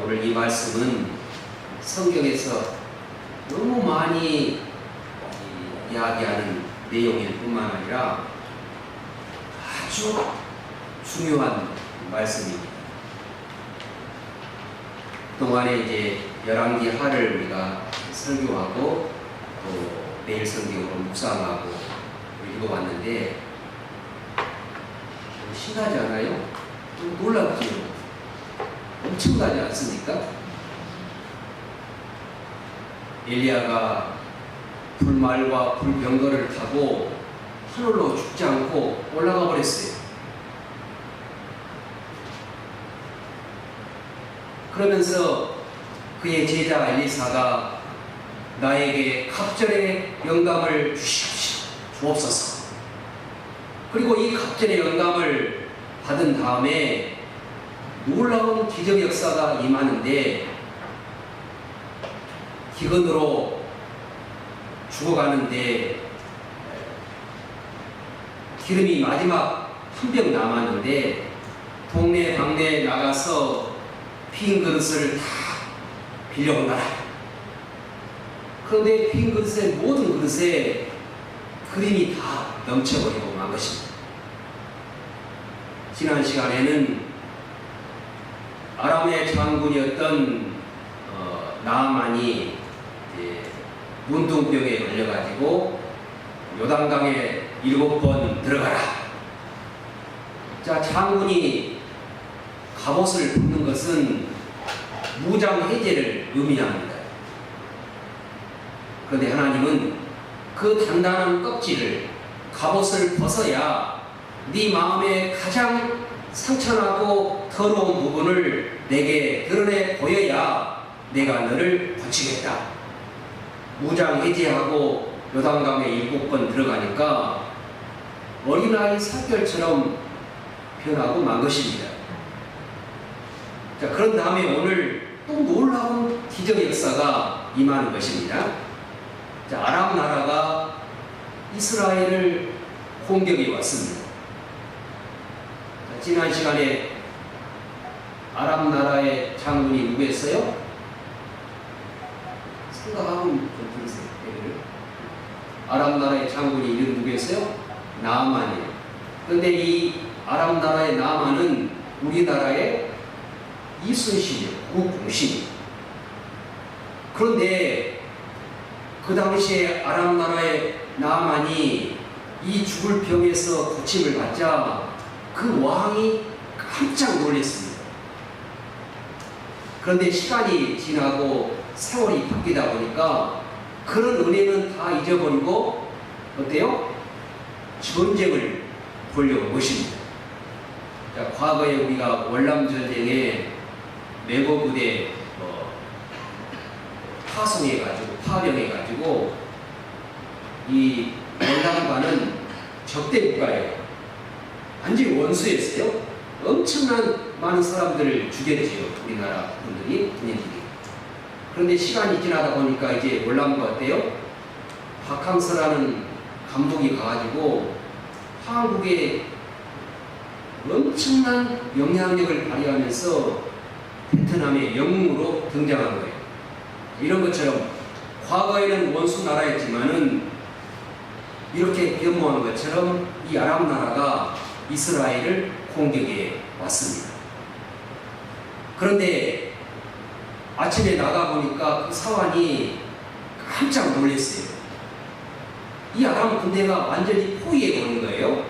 오늘 이 말씀은 성경에서 너무 많이 이야기하는 내용일 뿐만 아니라 아주 중요한 말씀입니다. 그동안에 이제 열왕기 하를 우리가 설교하고 또 매일 성경으로 묵상하고 읽어봤는데 신나지 않아요? 좀 놀랍지요? 엄청나지 않습니까? 엘리야가 불말과 불병거를 타고 하늘로 죽지 않고 올라가 버렸어요. 그러면서 그의 제자 엘리사가 나에게 갑절의 영감을 주옵소서. 그리고 이 갑절의 영감을 받은 다음에 놀라운 기적 역사가 임하는데 기근으로 죽어가는데 기름이 마지막 한 병 남았는데 동네 방네에 나가서 빈 그릇을 다 빌려온다라. 그런데 빈 그릇에 모든 그릇에 그림이 다 넘쳐버리고 만 것입니다. 지난 시간에는 아람의 장군이었던 나아만이 문둥병에 걸려가지고 요단강에 7번 들어가라. 자, 장군이 갑옷을 벗는 것은 무장 해제를 의미합니다. 그런데 하나님은 그 단단한 껍질을 갑옷을 벗어야 네 마음에 가장 상처나고 더러운 부분을 내게 드러내 보여야 내가 너를 고치겠다. 무장 해제하고 요단강에 7번 들어가니까 어린아이 살결처럼 변하고 만 것입니다. 자, 그런 다음에 오늘 또 놀라운 기적 역사가 임하는 것입니다. 자, 아람 나라가 이스라엘을 공격해 왔습니다. 자, 지난 시간에 아람 나라의 장군이 누구였어요? 생각하면 좀 들으세요. 아람 나라의 장군이 이름 누구였어요? 나아만이에요. 그런데 이 아람 나라의 나아만은 우리나라의 이순신이에요. 국공신이에요. 그런데 그 당시에 아람 나라의 나아만이 이 죽을 병에서 고침을 받자 그 왕이 깜짝 놀랐습니다. 그런데 시간이 지나고 세월이 바뀌다 보니까 그런 은혜는 다 잊어버리고 어때요? 전쟁을 벌려온 것입니다. 자, 과거에 우리가 월남전쟁에 매거부대 파병해가지고 이 월남과는 적대 국가예요. 완전히 원수였어요. 엄청난 많은 사람들을 죽였지요. 우리나라 군인들이. 그런데 시간이 지나다 보니까 이제 월남과 어때요? 박항서라는 감독이 가가지고 한국에 엄청난 영향력을 발휘하면서 베트남의 영웅으로 등장한 거예요. 이런 것처럼 과거에는 원수 나라였지만은 이렇게 변모한 것처럼 이 아람 나라가 이스라엘을 공격해 왔습니다. 그런데 아침에 나가보니까 그 사환이 깜짝 놀랐어요. 이 아람 군대가 완전히 포위해 버린 거예요.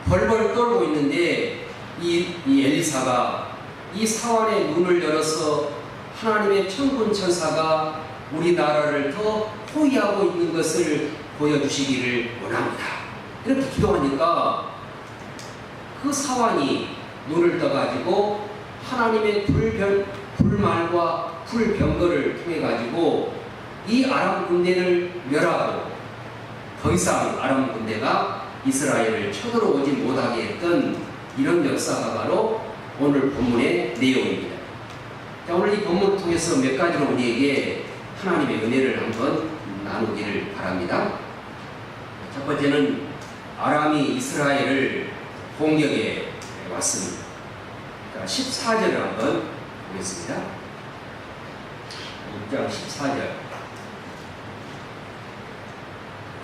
벌벌 떨고 있는데 이 엘리사가 이 사환의 눈을 열어서 하나님의 천군 천사가 우리나라를 더 포위하고 있는 것을 보여주시기를 원합니다. 이렇게 기도하니까 그 사환이 눈을 떠가지고 하나님의 불말과 불병거를 통해 가지고 이 아람 군대를 멸하고 더 이상 아람 군대가 이스라엘을 쳐들어오지 못하게 했던 이런 역사가 바로 오늘 본문의 내용입니다. 자, 오늘 이 본문을 통해서 몇 가지로 우리에게 하나님의 은혜를 한번 나누기를 바랍니다. 첫 번째는 아람이 이스라엘을 공격해 왔습니다. 자, 14절을 한번 보겠습니다. 6장 14절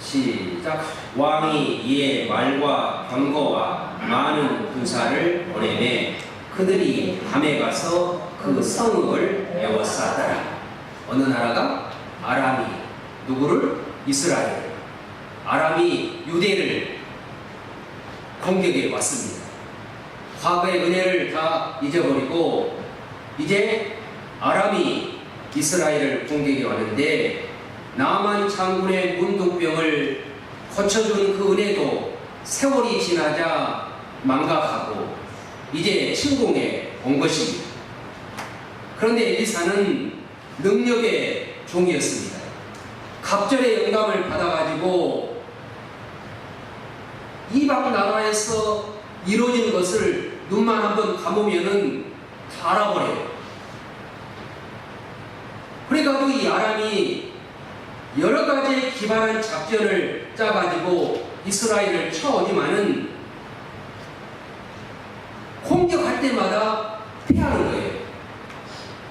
시작. 왕이 이에 말과 병거와 많은 군사를 보내매 그들이 밤에 가서 그 성읍을 에워쌌더라. 어느 나라가? 아람이. 누구를? 이스라엘. 아람이 유대를 공격해 왔습니다. 과거의 은혜를 다 잊어버리고 이제 아람이 이스라엘을 공격해 왔는데 나만 장군의 문둥병을 고쳐준 그 은혜도 세월이 지나자 망각하고 이제 침공해 온 것입니다. 그런데 엘리사는 능력의 종이었습니다. 갑절의 영감을 받아가지고 이방 나라에서 이루어진 것을 눈만 한번 감으면은 다 알아버려요. 그러니까 이 아람이 여러 가지 기발한 작전을 짜가지고 이스라엘을 쳐오지만은 공격할 때마다 피하는 거예요.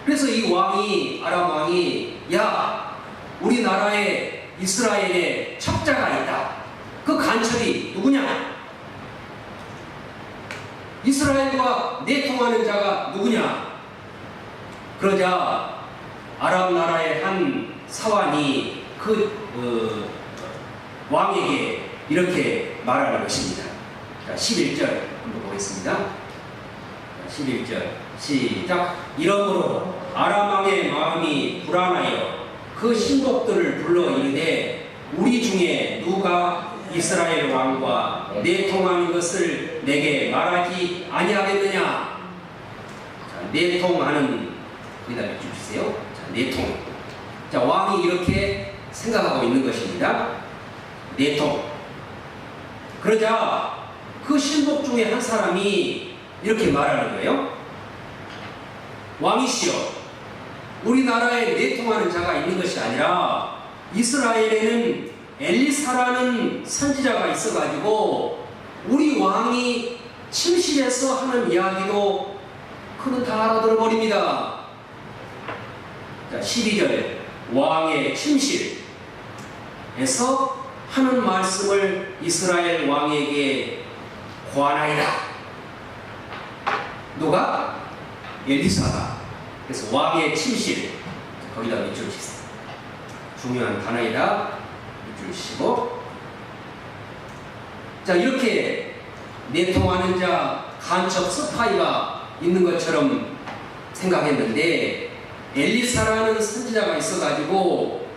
그래서 이 왕이, 아람 왕이, 야, 우리나라에 이스라엘에 첩자가 있다. 그 간첩이 누구냐? 이스라엘과 내통하는 자가 누구냐? 그러자 아람 나라의 한 사환이 그 왕에게 이렇게 말하는 것입니다. 자, 11절 한번 보겠습니다. 11절 시작. 이러므로 아람 왕의 마음이 불안하여 그 신복들을 불러 이르되 우리 중에 누가 이스라엘 왕과 내통하는 것을 내게 말하지 아니하겠느냐. 자, 내통하는 거기다 몇 줄 주세요. 자, 내통. 자, 왕이 이렇게 생각하고 있는 것입니다. 내통. 그러자 그 신복 중에 한 사람이 이렇게 말하는 거예요. 왕이시여, 우리나라에 내통하는 자가 있는 것이 아니라 이스라엘에는 엘리사라는 선지자가 있어가지고 우리 왕이 침실에서 하는 이야기도 그는 다 알아들어버립니다. 자, 12절 왕의 침실에서 하는 말씀을 이스라엘 왕에게 고하나이다. 누가? 엘리사가. 그래서 왕의 침실, 거기다 밑줄 치세요. 중요한 단어이다. 밑줄 치고. 자, 이렇게 내통하는 자, 간첩 스파이가 있는 것처럼 생각했는데 엘리사라는 선지자가 있어가지고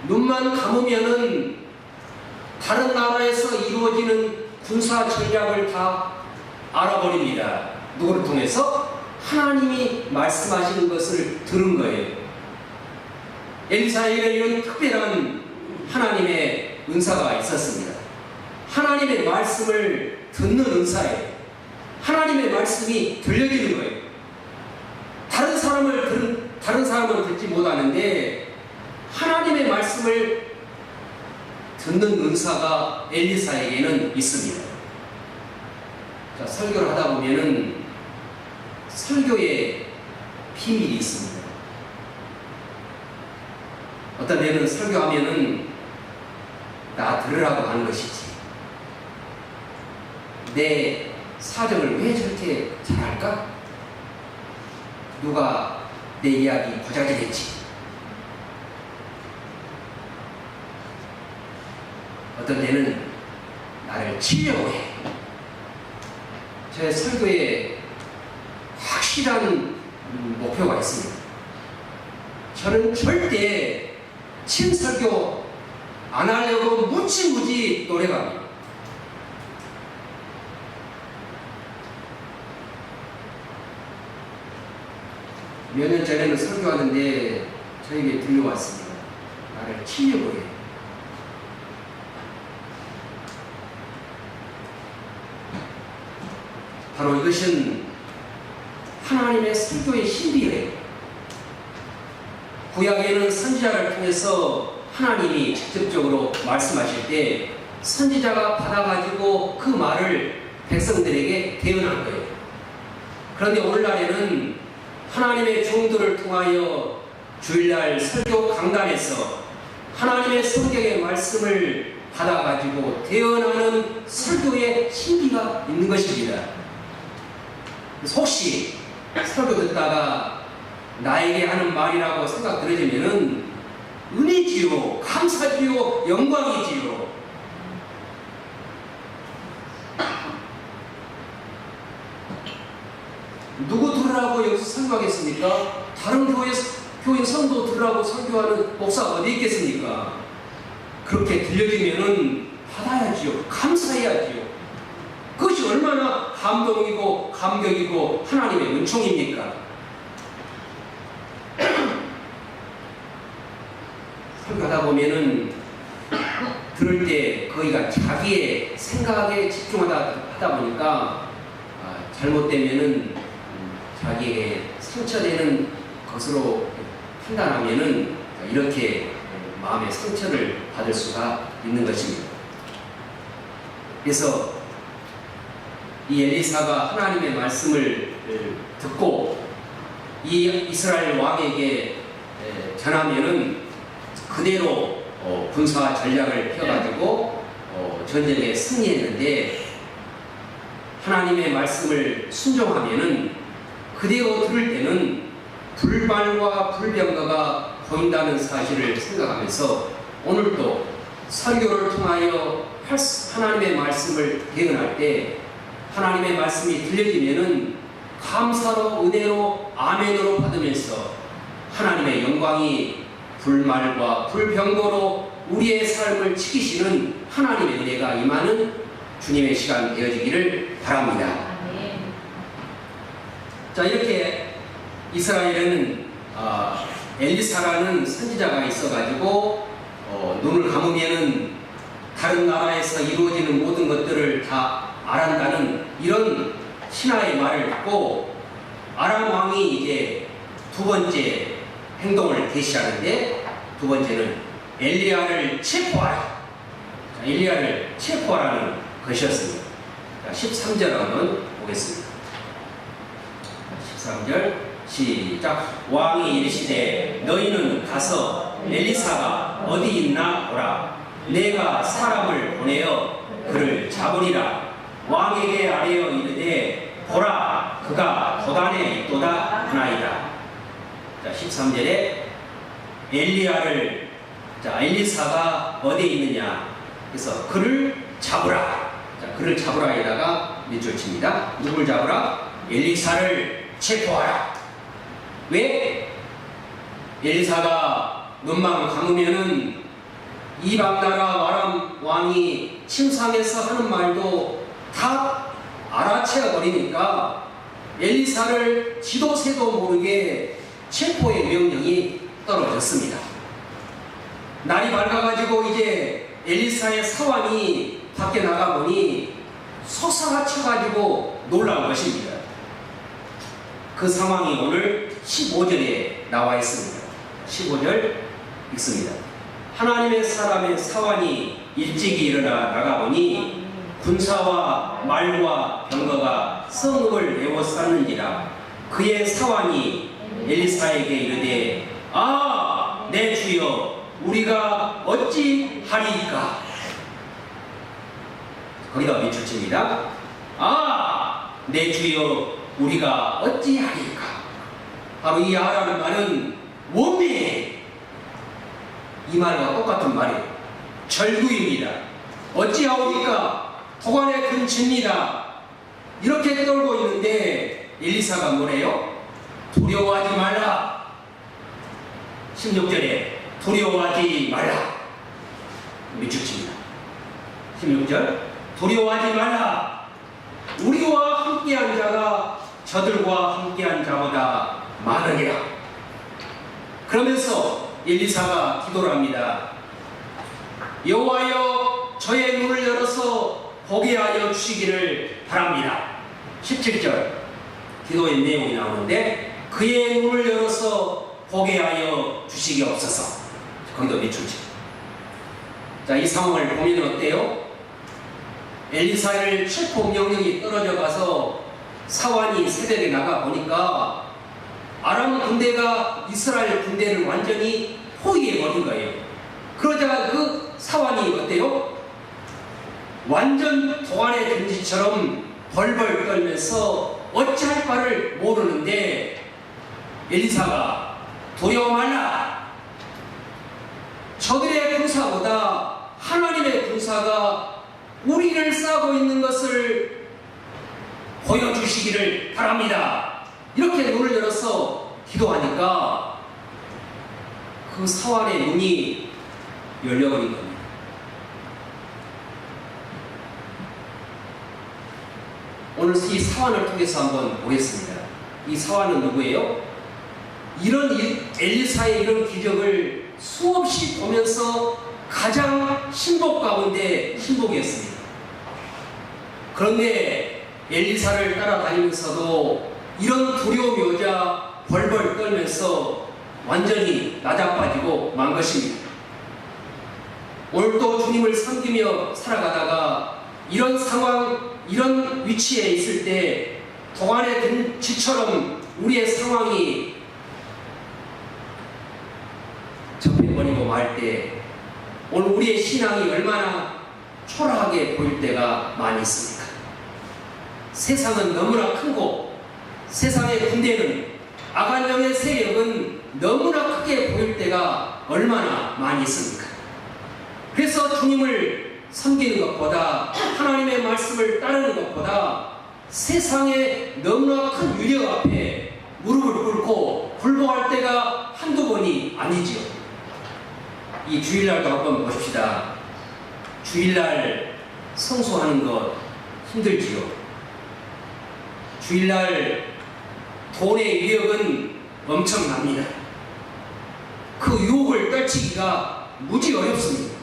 눈만 감으면은 다른 나라에서 이루어지는 군사 전략을 다 알아버립니다. 누구를 통해서? 하나님이 말씀하시는 것을 들은 거예요. 엘리사에게 이런 특별한 하나님의 은사가 있었습니다. 하나님의 말씀을 듣는 은사예요. 하나님의 말씀이 들려지는 거예요. 다른 사람은 듣지 못하는데 하나님의 말씀을 듣는 은사가 엘리사에게는 있습니다. 자, 설교를 하다 보면은 설교에 비밀이 있습니다. 어떤 데는 설교하면은 나 들으라고 하는 것이지. 내 사정을 왜 저렇게 잘할까? 누가 내 이야기 고자질했지. 어떤 데는 나를 치려고 해. 제 설교에 확실한 목표가 있습니다. 저는 절대 친설교 안 하려고 무지무지 노력합니다. 몇 년 전에는 설교하는데 저에게 들려왔습니다. 나를 치려고 해. 바로 이것은 하나님의 설교의 신비예요. 구약에는 선지자를 통해서 하나님이 직접적으로 말씀하실 때 선지자가 받아가지고 그 말을 백성들에게 대언한 거예요. 그런데 오늘날에는 하나님의 종들을 통하여 주일날 설교 강단에서 하나님의 성경의 말씀을 받아가지고 대언하는 설교의 신비가 있는 것입니다. 그래서 혹시 설교 듣다가 나에게 하는 말이라고 생각 들어지면은 은혜지요, 감사지요, 영광이지요. 누구 들으라고 여기서 설교하겠습니까? 다른 교인 성도 들으라고 설교하는 목사가 어디 있겠습니까? 그렇게 들려지면은 받아야지요, 감사해야지요. 그것이 얼마나 감동이고 감격이고 하나님의 은총입니까? 설교하다 보면은 들을 때 거기가 자기의 생각에 집중하다 보니까 잘못되면은 자기에게 상처되는 것으로 판단하면은 이렇게 마음의 상처를 받을 수가 있는 것입니다. 그래서 이 엘리사가 하나님의 말씀을 듣고 이 이스라엘 왕에게 전하면은 그대로 군사 전략을 펴가지고 전쟁에 승리했는데 하나님의 말씀을 순종하면은 그대로 들을 때는 불말과 불병거가 보인다는 사실을 생각하면서 오늘도 설교를 통하여 하나님의 말씀을 대언할 때 하나님의 말씀이 들려지면은 감사로 은혜로 아멘으로 받으면서 하나님의 영광이 불말과 불병거로 우리의 삶을 지키시는 하나님의 은혜가 임하는 주님의 시간 되어지기를 바랍니다. 자, 이렇게 이스라엘에는 엘리사라는 선지자가 있어가지고 눈을 감으면은 다른 나라에서 이루어지는 모든 것들을 다 알한다는 이런 신하의 말을 듣고 아람 왕이 이제 두 번째 행동을 개시하는데 두 번째는 엘리야를 체포하라. 자, 엘리야를 체포하라는 것이었습니다. 13절 한번 보겠습니다. 13절 시작. 왕이 이르시되 너희는 가서 엘리사가 어디 있나 보라. 내가 사람을 보내어 그를 잡으리라. 왕에게 아뢰어 이르되 보라 그가 도단에 있도다 하나이다. 자, 13절에 엘리야를 엘리사가 어디에 있느냐. 그래서 그를 잡으라. 자, 그를 잡으라에다가 밑줄 칩니다. 누굴 잡으라? 엘리사를 체포하라. 왜? 엘리사가 눈만 감으면은 이방 나라 아람 왕이 침상에서 하는 말도 다 알아채어 버리니까 엘리사를 지도 새도 모르게 체포의 명령이 떨어졌습니다. 날이 밝아가지고 이제 엘리사의 사환이 밖에 나가보니 속상하쳐가지고 놀라운 것입니다. 그 상황이 오늘 15절에 나와 있습니다. 15절 읽습니다. 하나님의 사람의 사환이 일찍이 일어나 나가보니 군사와 말과 병거가 성읍을 에워쌌는지라. 그의 사환이 엘리사에게 이르되 내 주여 우리가 어찌 하리이까. 거기다 밑줄 칩니다. 내 주여 우리가 어찌 하리이까. 바로 이 아라는 말은 원매 이 말과 똑같은 말이에요. 절구입니다. 어찌하오리까. 도관에 큰 집니다. 이렇게 떨고 있는데 엘리사가 뭐래요? 두려워하지 말라. 16절에 두려워하지 말라. 밑줄 칩니다. 16절 두려워하지 말라. 우리와 함께한 자가 저들과 함께한 자보다 많으니라. 그러면서 엘리사가 기도를 합니다. 여호와여 저의 눈을 열어서 보게 하여 주시기를 바랍니다. 17절 기도의 내용이 나오는데 그의 눈을 열어서 보게 하여 주시기옵소서. 거기도 밑줄치. 자, 이 상황을 보면 어때요? 엘리사를 체포 명령이 떨어져 가서 사환이 새벽에 나가 보니까 아람 군대가 이스라엘 군대를 완전히 포위해버린 거예요. 그러자 그 사환이 어때요? 완전 동안의 금지처럼 벌벌 떨면서 어찌할 바를 모르는데 엘리사가 두려워 말라. 저들의 군사보다 하나님의 군사가 우리를 싸고 있는 것을 보여주시기를 바랍니다. 이렇게 눈을 열어서 기도하니까 그 사환의 눈이 열려버린 겁니다. 오늘 이 사환을 통해서 한번 보겠습니다. 이 사환은 누구예요? 이런 엘리사의 이런 기적을 수없이 보면서 가장 신복 가운데 신복이었습니다. 그런데 엘리사를 따라다니면서도 이런 두려움이 오자 벌벌 떨면서 완전히 나자빠지고 만 것입니다. 오늘도 주님을 섬기며 살아가다가 이런 상황, 이런 위치에 있을 때 동안의 금지처럼 우리의 상황이 접해버리고 말 때 오늘 우리의 신앙이 얼마나 초라하게 보일 때가 많이 있습니까? 세상은 너무나 크고 세상의 군대는 아간영의 세력은 너무나 크게 보일 때가 얼마나 많이 있습니까? 그래서 주님을 섬기는 것보다 하나님의 말씀을 따르는 것보다 세상의 너무나 큰 위력 앞에 무릎을 꿇고 굴복할 때가 한두 번이 아니지요. 이 주일날도 한번 보십시다. 주일날 성수하는 것 힘들지요. 주일날 돈의 위력은 엄청납니다. 그 유혹을 떨치기가 무지 어렵습니다.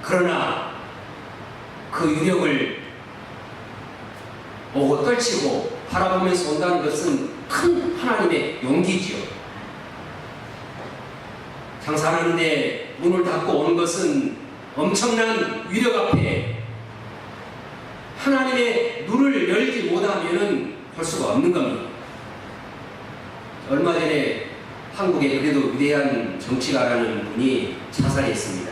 그러나 그 유력을 보고 떨치고 바라보면서 온다는 것은 큰 하나님의 용기지요. 장사하는데 문을 닫고 오는 것은 엄청난 위력 앞에 하나님의 눈을 열지 못하면 볼 수가 없는 겁니다. 얼마 전에 한국에 그래도 위대한 정치가라는 분이 자살했습니다.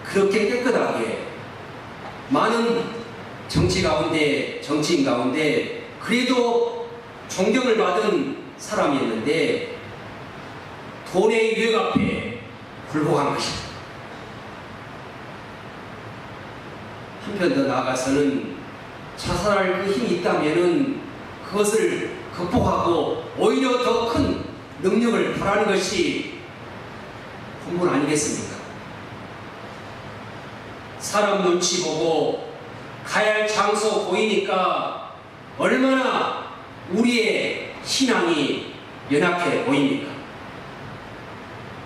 그렇게 깨끗하게 많은 정치인 가운데 그래도 존경을 받은 사람이었는데 돈의 위력 앞에 굴복한 것입니다. 한편 더 나아가서는 자살할 그 힘이 있다면 그것을 극복하고 오히려 더 큰 능력을 바라는 것이 본분 아니겠습니까? 사람 눈치 보고 가야 할 장소 보이니까 얼마나 우리의 신앙이 연약해 보입니까?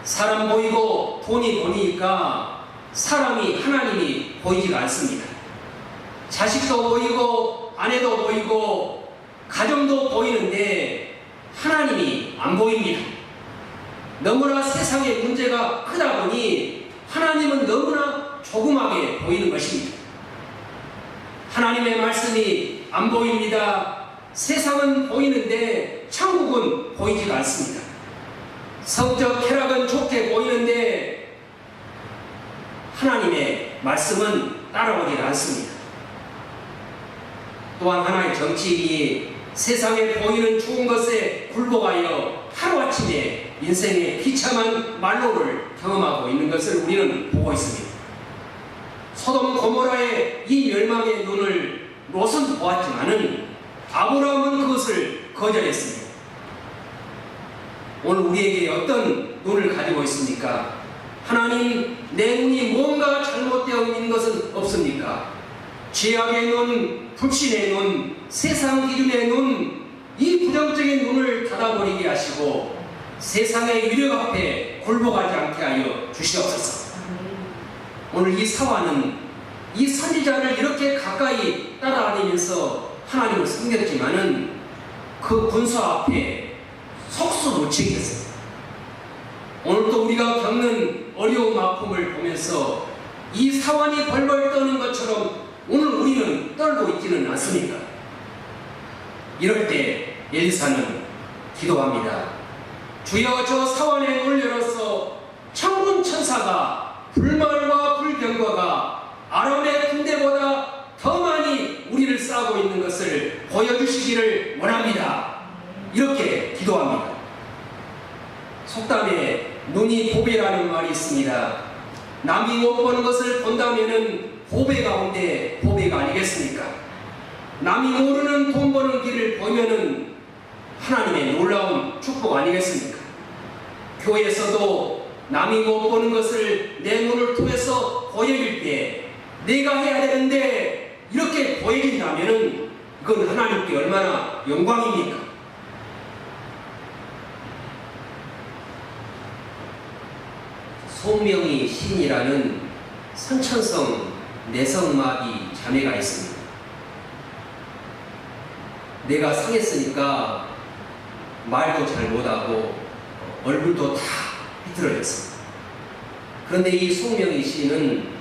사람 보이고 돈이 보이니까 사람이 하나님이 보이지가 않습니다. 자식도 보이고 아내도 보이고 가정도 보이는데 하나님이 안 보입니다. 너무나 세상의 문제가 크다 보니 하나님은 너무나 조그맣게 보이는 것입니다. 하나님의 말씀이 안 보입니다. 세상은 보이는데 천국은 보이지가 않습니다. 성적 쾌락은 좋게 보이는데 하나님의 말씀은 따라오지 않습니다. 또한 하나의 정치인이 세상에 보이는 좋은 것에 굴복하여 하루아침에 인생의 비참한 말로를 경험하고 있는 것을 우리는 보고 있습니다. 소돔 고모라의 이 멸망의 눈을 롯은 보았지만은 아브라함은 그것을 거절했습니다. 오늘 우리에게 어떤 눈을 가지고 있습니까? 하나님, 내 눈이 뭔가 잘못되어 있는 것은 없습니까? 죄악의 눈, 불신의 눈, 세상 기준의 눈, 이 부정적인 눈을 닫아버리게 하시고 세상의 위력 앞에 굴복하지 않게 하여 주시옵소서. 오늘 이 사환은 이 선지자를 이렇게 가까이 따라다니면서 하나님을 섬겼지만은 그 군수 앞에 속수무책이었습니다. 오늘도 우리가 겪는 어려움 아픔을 보면서 이 사환이 벌벌 떠는 것처럼 오늘 우리는 떨고 있지는 않습니까? 이럴 때 엘리사는 기도합니다. 주여, 저 사원의 문을 열어서 천군 천사가 불말과 불병거가 아람의 군대보다 더 많이 우리를 싸고 있는 것을 보여주시기를 원합니다. 이렇게 기도합니다. 속담에 눈이 보배라는 말이 있습니다. 남이 못 보는 것을 본다면은 보배 가운데 보배가 아니겠습니까? 남이 모르는 돈 버는 길을 보면은 하나님의 놀라운 축복 아니겠습니까? 교회에서도 남이 못 보는 것을 내 눈을 통해서 보여줄 때 내가 해야 되는데 이렇게 보여진다면은 그건 하나님께 얼마나 영광입니까? 송명희 시인이라는 선천성 내성마비 자매가 있습니다. 내가 상했으니까 말도 잘 못하고 얼굴도 다 비틀어졌습니다. 그런데 이 송명희 시인은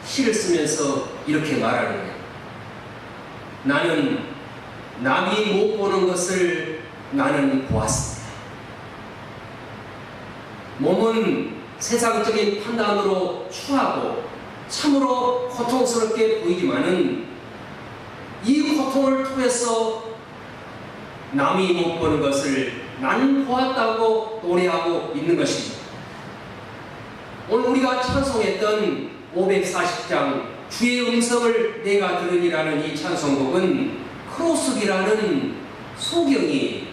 시를 쓰면서 이렇게 말하는 거예요. 나는 남이 못 보는 것을 나는 보았습니다. 몸은 세상적인 판단으로 추하고 참으로 고통스럽게 보이지만은 이 고통을 통해서 남이 못 보는 것을 나는 보았다고 노래하고 있는 것입니다. 오늘 우리가 찬송했던 540장 주의 음성을 내가 들으니라는 이 찬송곡은 크로스기라는 소경이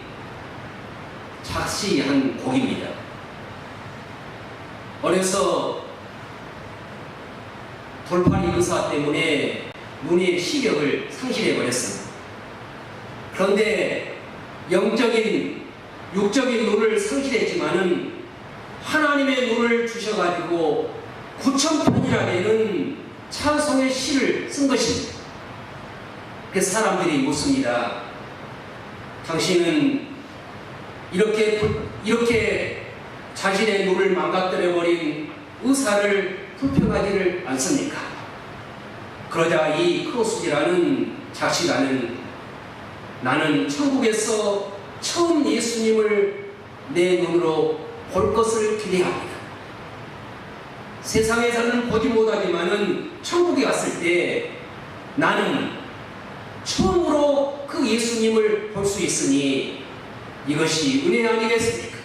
작시한 곡입니다. 어려서 돌팔이 의사 때문에 눈의 시력을 상실해버렸습니다. 그런데 영적인, 육적인 눈을 상실했지만은 하나님의 눈을 주셔가지고 9,000편이나 되는 찬송의 시를 쓴 것입니다. 그래서 사람들이 묻습니다. 당신은 이렇게 자신의 눈을 망가뜨려버린 의사를 불평하지를 않습니까? 그러자 이 크로스지라는 작시가는 나는 천국에서 처음 예수님을 내 눈으로 볼 것을 기대합니다. 세상에서는 보지 못하지만은 천국에 갔을 때 나는 처음으로 그 예수님을 볼 수 있으니 이것이 은혜 아니겠습니까?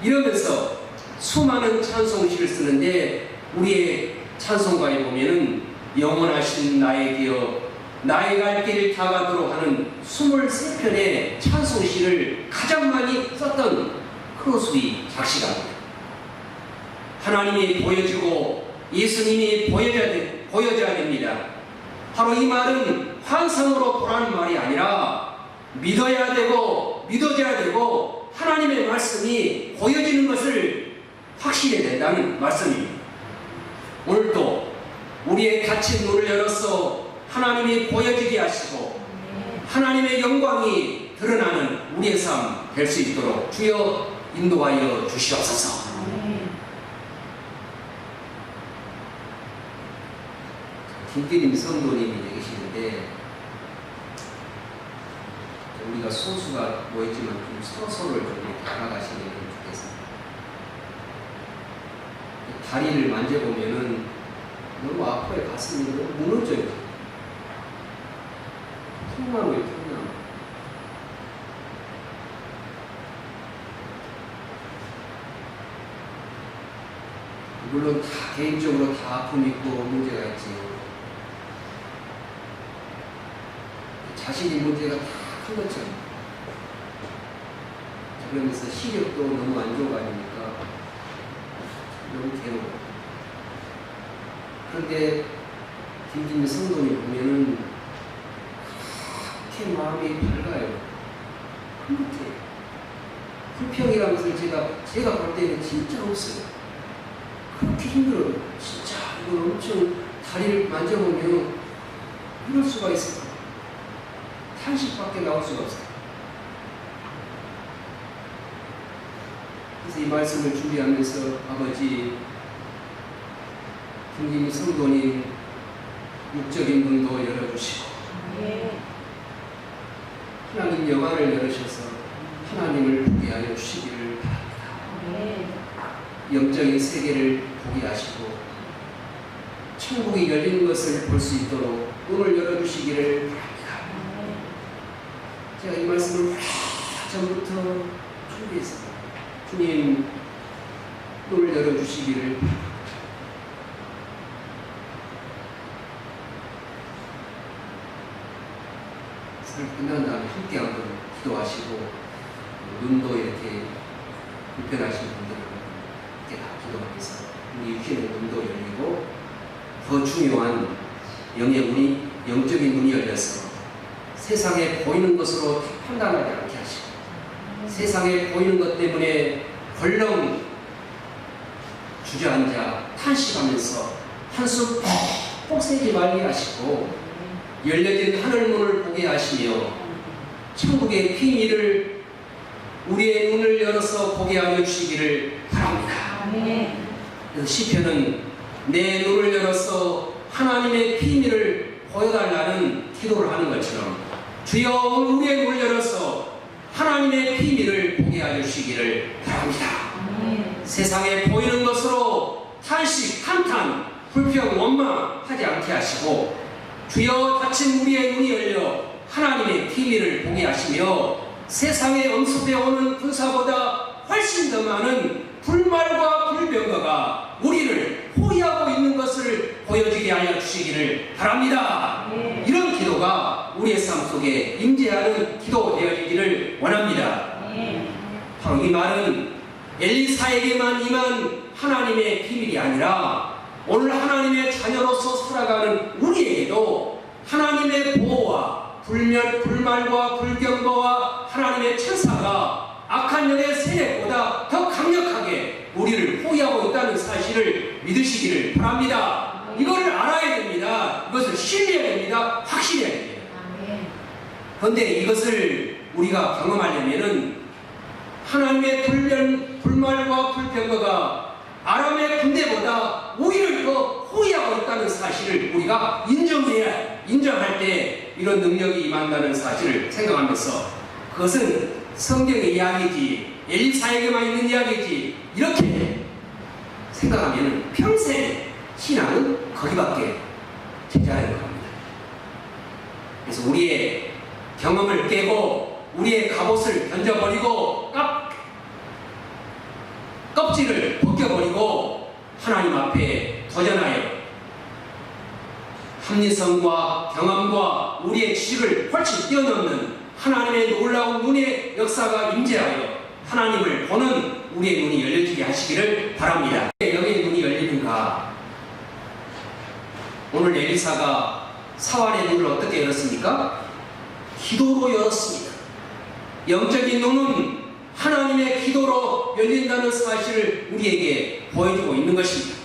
이러면서 수많은 찬송시를 쓰는데 우리의 찬송가에 보면은 영원하신 나의 기여 나의 갈 길 다가도록 하는 23편의 찬송시를 가장 많이 썼던 크로스비 작시가입니다. 하나님이 보여지고 예수님이 보여져야 됩니다. 바로 이 말은 환상으로 보라는 말이 아니라 믿어야 되고 믿어져야 되고 하나님의 말씀이 보여지는 것을 확신해야 된다는 말씀입니다. 오늘도 우리의 닫힌 눈을 열어서 하나님이 보여지게 하시고 하나님의 영광이 드러나는 우리의 삶 될 수 있도록 주여 인도하여 주시옵소서. 김기림 성도님이 계시는데 우리가 소수가 모였지만 좀 서로를 좀 다가가시면 좋겠습니다. 다리를 만져보면은 너무 아파요. 가슴이 너무 무너져요. 통나무예요, 통나무. 물론 다 개인적으로 다 아픔이 있고 문제가 있지요. 자신이 문제가 다 큰 것처럼. 그러면서 시력도 너무 안 좋아지니까 너무 괴로워. 그런데 김진미 성도님 보면은 그렇게 마음이 밝아요. 그렇게 불평이라는 것을 제가 볼 때는 진짜 없어요. 그렇게 힘들어요. 진짜 이거 엄청 다리를 만져보면 이럴 수가 있어요. 탄식밖에 나올 수가 없어요. 그래서 이 말씀을 준비하면서 아버지 김진미 성도님 육적인 눈도 열어주시고 하나님 영안을 열으셔서 하나님을 보게 하여 주시기를 바랍니다. 영적인 세계를 보게 하시고 천국이 열리는 것을 볼 수 있도록 눈을 열어주시기를 바랍니다. 제가 이 말씀을 전부터 준비했습니다. 주님, 눈을 열어주시기를 바랍니다. 끝난 다음에 함께 한번 기도하시고, 눈도 이렇게 불편하신 분들은 이렇게 다 기도하면서 우리 육신의 눈도 열리고, 더 중요한 영적인 눈이 열려서 세상에 보이는 것으로 판단하지 않게 하시고, 세상에 보이는 것 때문에 벌렁 주저앉아 탄식하면서 한숨 꼭 새지 말게 하시고, 열려진 하늘문을 보게 하시며 천국의 비밀을 우리의 눈을 열어서 보게 하여 주시기를 바랍니다. 그래서 시편은 내 눈을 열어서 하나님의 비밀을 보여달라는 기도를 하는 것처럼, 주여 우리의 눈을 열어서 하나님의 비밀을 보게 하여 주시기를 바랍니다. 세상에 보이는 것으로 탄식, 한탄, 불평, 원망하지 않게 하시고, 주여 닫힌 우리의 눈이 열려 하나님의 비밀을 보게 하시며 세상에 엄습해 오는 군사보다 훨씬 더 많은 불말과 불병거가 우리를 포위하고 있는 것을 보여주게 하여 주시기를 바랍니다. 이런 기도가 우리의 삶 속에 임재하는 기도 되어지기를 원합니다. 바로 이 말은 엘리사에게만 임한 하나님의 비밀이 아니라 오늘 하나님의 자녀로서 살아가는 우리에게도 하나님의 보호와 불말과 불경거와 하나님의 천사가 악한 영의 세력보다 더 강력하게 우리를 포위하고 있다는 사실을 믿으시기를 바랍니다. 이거를 알아야 됩니다. 이것을 신뢰해야 됩니다. 확신해야 됩니다. 그런데 이것을 우리가 경험하려면은 하나님의 불말과 불경거가 아람의 군대보다 우리를 더 포위하고 있다는 사실을 우리가 인정할 때 이런 능력이 임한다는 사실을 생각하면서, 그것은 성경의 이야기지 엘리사에게만 있는 이야기지 이렇게 생각하면 평생 신앙은 거기밖에 되지 않을 겁니다. 그래서 우리의 경험을 깨고 우리의 갑옷을 던져버리고 껍질을 벗겨버리고 하나님 앞에 도전하여 합리성과 경험과 우리의 지식을 훨씬 뛰어넘는 하나님의 놀라운 눈의 역사가 임재하여 하나님을 보는 우리의 눈이 열려지게 하시기를 바랍니다. 왜 여기의 눈이 열리는가? 오늘 엘리사가 사환의 눈을 어떻게 열었습니까? 기도로 열었습니다. 영적인 눈은 하나님의 기도로 열린다는 사실을 우리에게 보여주고 있는 것입니다.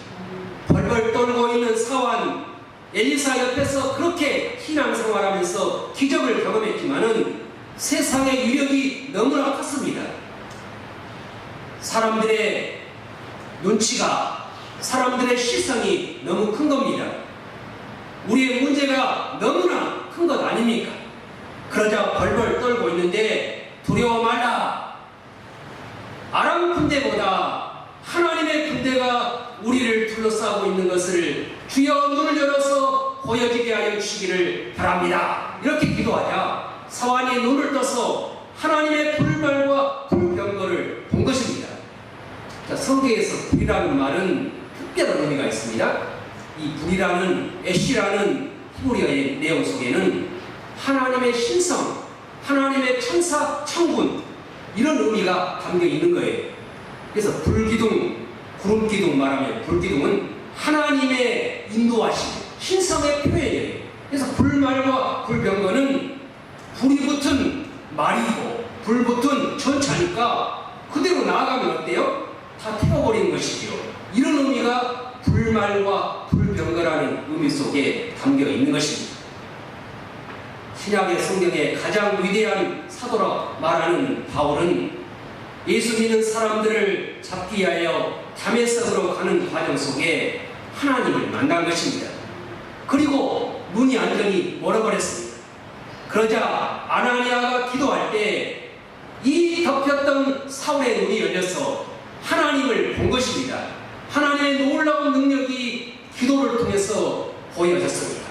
벌벌 떨고 있는 사환 엘리사 옆에서 그렇게 신앙생활하면서 기적을 경험했지만은 세상의 유력이 너무나 컸습니다. 사람들의 눈치가, 사람들의 시선이 너무 큰 겁니다. 우리의 문제가 너무나 큰 것 아닙니까? 그러자 벌벌 떨고 있는데 두려워 말라. 아람 군대보다 하나님의 군대가 우리를 둘러싸고 있는 것을 주여 눈을 열어서 보여지게 하여 주시기를 바랍니다. 이렇게 기도하자 사환이 눈을 떠서 하나님의 불말과 불병거를 본 것입니다. 자, 성경에서 불이라는 말은 특별한 의미가 있습니다. 이 불이라는 애쉬라는 히브리어의 내용 속에는 하나님의 신성, 하나님의 천사, 천군 이런 의미가 담겨 있는 거예요. 그래서 불기둥, 구름기둥 말하면 불기둥은 하나님의 인도하심, 신성의 표현이에요. 그래서 불말과 불병거는 불이 붙은 말이고 불 붙은 전차니까 그대로 나아가면 어때요? 다 태워버리는 것이지요. 이런 의미가 불말과 불병거라는 의미 속에 담겨 있는 것입니다. 신약의 성경의 가장 위대한 사도라 말하는 바울은 예수 믿는 사람들을 잡기 위하여 다메섹으로 가는 과정 속에 하나님을 만난 것입니다. 그리고 눈이 완전히 멀어버렸습니다. 그러자 아나니아가 기도할 때 이 덮였던 사울의 눈이 열려서 하나님을 본 것입니다. 하나님의 놀라운 능력이 기도를 통해서 보여졌습니다.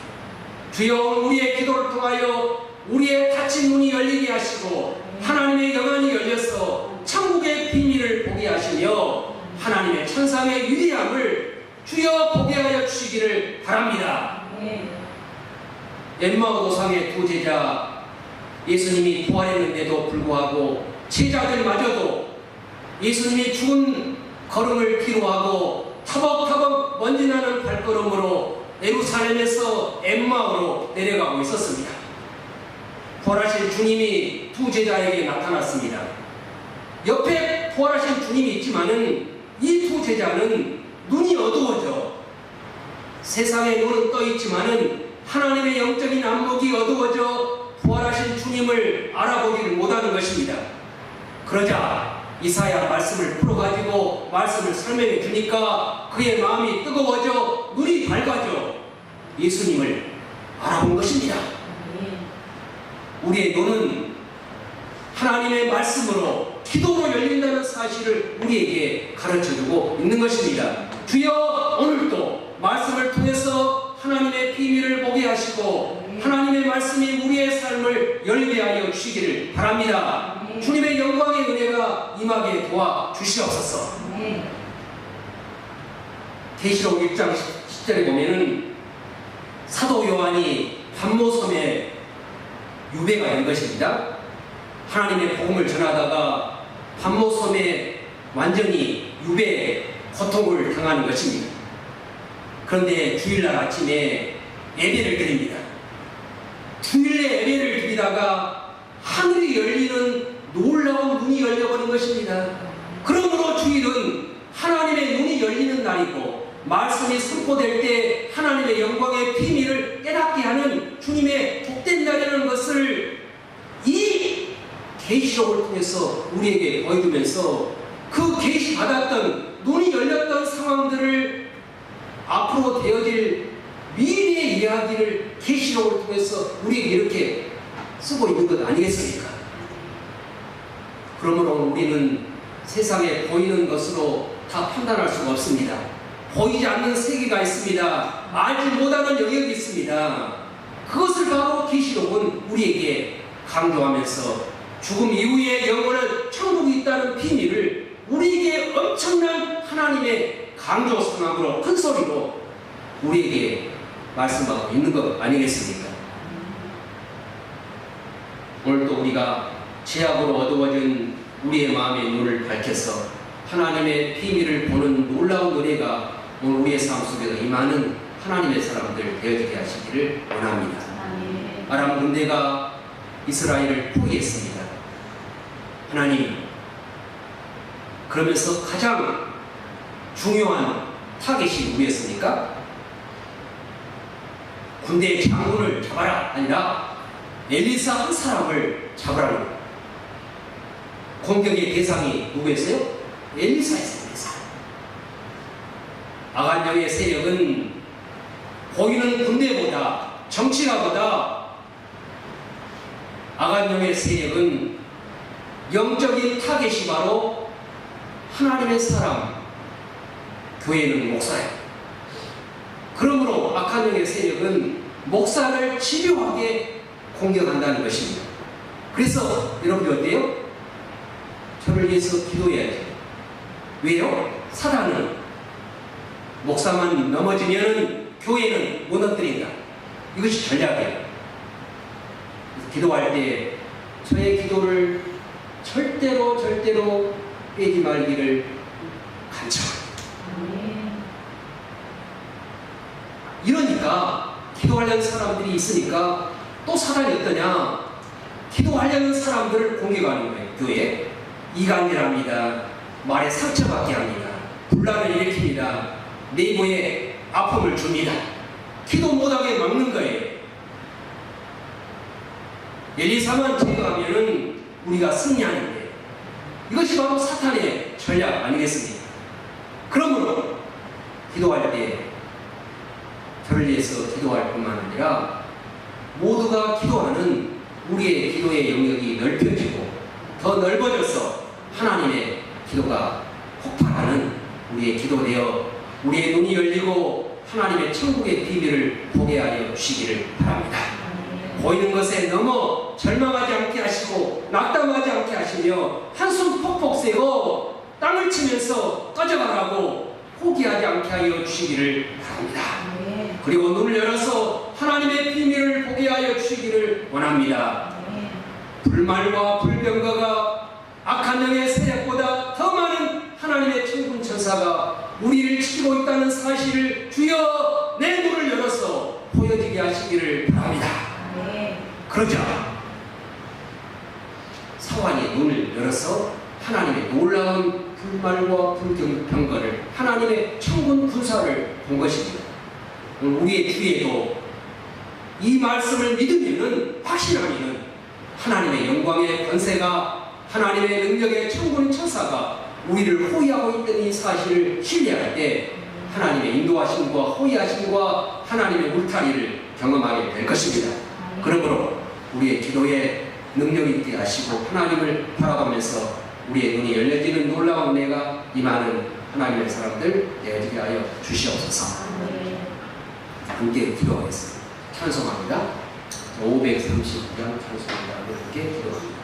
주여, 우리의 기도를 통하여 우리의 닫힌 눈이 열리게 하시고 하나님의 영안이 열려서 천국의 비밀을 보게 하시며 하나님의 천상의 위대함을 주여 보게 하여 주시기를 바랍니다. 엠마오 도상의 두 제자, 예수님이 부활했는데도 불구하고 제자들마저도 예수님이 죽은 걸음을 기로하고 터벅터벅 먼지나는 발걸음으로 예루살렘에서 엠마오로 내려가고 있었습니다. 부활하신 주님이 두 제자에게 나타났습니다. 옆에 부활하신 주님이 있지만은 이 두 제자는 눈이 어두워져, 세상의 눈은 떠 있지만은 하나님의 영적인 안목이 어두워져 부활하신 주님을 알아보기를 못하는 것입니다. 그러자 이사야 말씀을 풀어가지고 말씀을 설명해 주니까 그의 마음이 뜨거워져 눈이 밝아져 예수님을 알아본 것입니다. 우리의 눈은 하나님의 말씀으로 기도로 열린다는 사실을 우리에게 가르쳐주고 있는 것입니다. 주여, 오늘도 말씀을 통해서 하나님의 비밀을 보게 하시고 하나님의 말씀이 우리의 삶을 열게 하여 주시기를 바랍니다. 주님의 영광의 은혜가 임하게 도와주시옵소서. 계시록 1장 10절에 보면은 사도 요한이 pat모섬에 유배가 된 것입니다. 하나님의 복음을 전하다가 pat모섬에 완전히 유배 고통을 당하는 것입니다. 그런데 주일날 아침에 예배를 드립니다. 주일에 예배를 드리다가 하늘이 열리는 놀라운 눈이 열려버린 것입니다. 그러므로 주일은 하나님의 눈이 열리는 날이고 말씀이 선포될 때 하나님의 영광의 비밀을 깨닫게 하는 주님의 복된 날이라는 것을 이 계시록을 통해서 우리에게 보여주면서 그 계시 받았던 눈이 열렸던 상황들을 앞으로 되어질 미래의 이야기를 계시록을 통해서 우리에게 이렇게 쓰고 있는 것 아니겠습니까? 그러므로 우리는 세상에 보이는 것으로 다 판단할 수가 없습니다. 보이지 않는 세계가 있습니다. 알지 못하는 영역이 있습니다. 그것을 바로 계시록은 우리에게 강조하면서 죽음 이후에 영원한 천국이 있다는 비밀을 우리에게 엄청난 하나님의 강조 성함으로 큰 소리로 우리에게 말씀하고 있는 것 아니겠습니까? 오늘도 우리가 죄악으로 어두워진 우리의 마음의 눈을 밝혀서 하나님의 비밀을 보는 놀라운 은혜가 오늘 우리의 삶 속에서 임하는 하나님의 사람들 되어지게 하시기를 원합니다. 아람 군대가 이스라엘을 포기했습니다. 하나님, 그러면서 가장 중요한 타겟이 누구였습니까? 군대의 장군을 잡아라 아니라 엘리사 한 사람을 잡으라는 거예요. 공격의 대상이 누구였어요? 엘리사였어요. 엘리사. 아간 영의 세력은 보이는 군대보다, 정치가보다 아간 영의 세력은 영적인 타겟이 바로 하나님의 사람, 교회는 목사예요. 그러므로 악한 영의 세력은 목사를 집요하게 공격한다는 것입니다. 그래서 여러분들 어때요? 저를 위해서 기도해야죠. 왜요? 사단은 목사만 넘어지면 교회는 무너뜨린다. 이것이 전략이에요. 기도할 때 저의 기도를 절대로 빼지 말기를 간청합니다. 이러니까 기도하려는 사람들이 있으니까 또 사단이 어떠냐? 기도하려는 사람들을 공격하는 거예요. 교회에 이간질합니다. 말에 상처받게 합니다. 분란을 일으킵니다. 내부에 아픔을 줍니다. 기도 못하게 막는 거예요. 엘리사만 제거하면은 우리가 승리하는데 이것이 바로 사탄의 전략 아니겠습니까? 그러므로 기도할 때 저를 위해서 기도할 뿐만 아니라 모두가 기도하는 우리의 기도의 영역이 넓혀지고 더 넓어져서 하나님의 기도가 폭발하는 우리의 기도되어 우리의 눈이 열리고 하나님의 천국의 비밀을 보게 하여 주시기를 바랍니다. 보이는 것에 너무 절망하지 않게 하시고 낙담하지 않게 하시며 한숨 퍽퍽 새고 땅을 치면서 꺼져가라고 포기하지 않게 하여 주시기를 바랍니다. 그리고 눈을 열어서 하나님의 비밀을 보게 하여 주시기를 원합니다. 불말과 불병거가 악한 영의 세력보다 더 많은 하나님의 천군 천사가 우리를 지키고 있다는 사실을 주여 내 눈을 열어서 보여지게 하시기를 바랍니다. 그러자 사환이 눈을 열어서 하나님의 놀라운 불말과 불병거를 하나님의 천군 군사를 본 것입니다. 우리의 주위에도 이 말씀을 믿으면은 확신하면은 하나님의 영광의 권세가 하나님의 능력의 천군 천사가 우리를 호위하고 있던 이 사실을 신뢰할 때 하나님의 인도하심과 호위하심과 하나님의 울타리를 경험하게 될 것입니다. 그러므로 우리의 기도에 능력 있게 하시고 하나님을 바라보면서 우리의 눈이 열려지는 놀라운 은혜가 임하는 하나님의 사람들 되어지게 하여 주시옵소서. 함께 기도하겠습니다. 찬송합니다. 539장 찬송합니다. 함께 기도합니다.